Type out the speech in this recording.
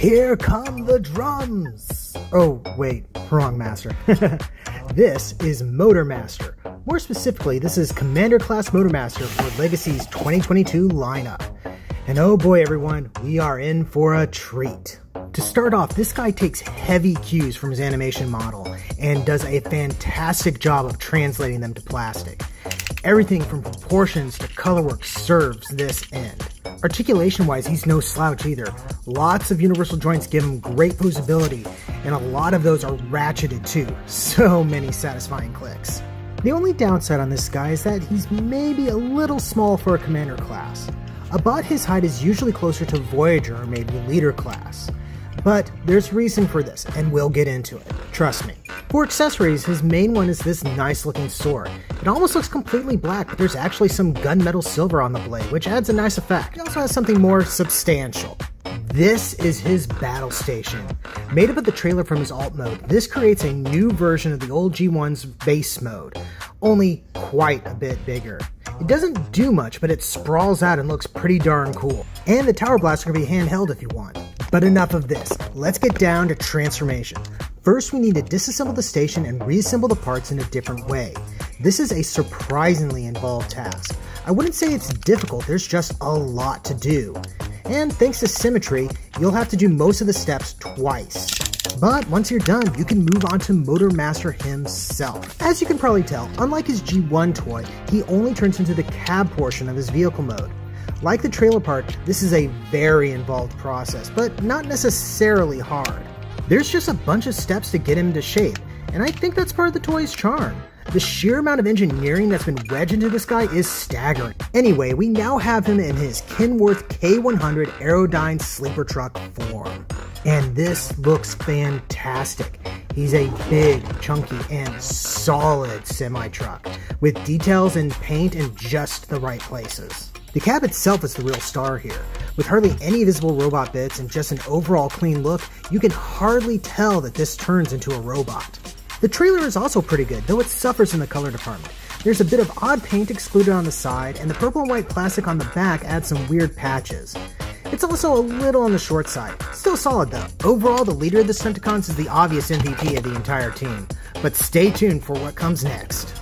Here come the drums! Oh, wait, wrong master. This is Motormaster. More specifically, this is Commander Class Motormaster for Legacy's 2022 lineup. And oh boy everyone, we are in for a treat. To start off, this guy takes heavy cues from his animation model and does a fantastic job of translating them to plastic. Everything from proportions to colorwork serves this end. Articulation-wise, he's no slouch either. Lots of universal joints give him great posability, and a lot of those are ratcheted too. So many satisfying clicks. The only downside on this guy is that he's maybe a little small for a commander class. About his height is usually closer to Voyager or maybe leader class. But there's reason for this, and we'll get into it. Trust me. For accessories, his main one is this nice looking sword. It almost looks completely black, but there's actually some gunmetal silver on the blade, which adds a nice effect. He also has something more substantial. This is his battle station. Made up of the trailer from his alt mode, this creates a new version of the old G1's base mode, only quite a bit bigger. It doesn't do much, but it sprawls out and looks pretty darn cool. And the tower blaster can be handheld if you want. But enough of this, let's get down to transformation. First, we need to disassemble the station and reassemble the parts in a different way. This is a surprisingly involved task. I wouldn't say it's difficult, there's just a lot to do. And thanks to symmetry, you'll have to do most of the steps twice. But once you're done, you can move on to Motormaster himself. As you can probably tell, unlike his G1 toy, he only turns into the cab portion of his vehicle mode. Like the trailer part, this is a very involved process, but not necessarily hard. There's just a bunch of steps to get him into shape, and I think that's part of the toy's charm. The sheer amount of engineering that's been wedged into this guy is staggering. Anyway, we now have him in his Kenworth K100 Aerodyne sleeper truck form. And this looks fantastic. He's a big, chunky, and solid semi-truck, with details and paint in just the right places. The cab itself is the real star here. With hardly any visible robot bits and just an overall clean look, you can hardly tell that this turns into a robot. The trailer is also pretty good, though it suffers in the color department. There's a bit of odd paint excluded on the side, and the purple and white plastic on the back adds some weird patches. It's also a little on the short side. Still solid though. Overall, the leader of the Stunticons is the obvious MVP of the entire team. But stay tuned for what comes next.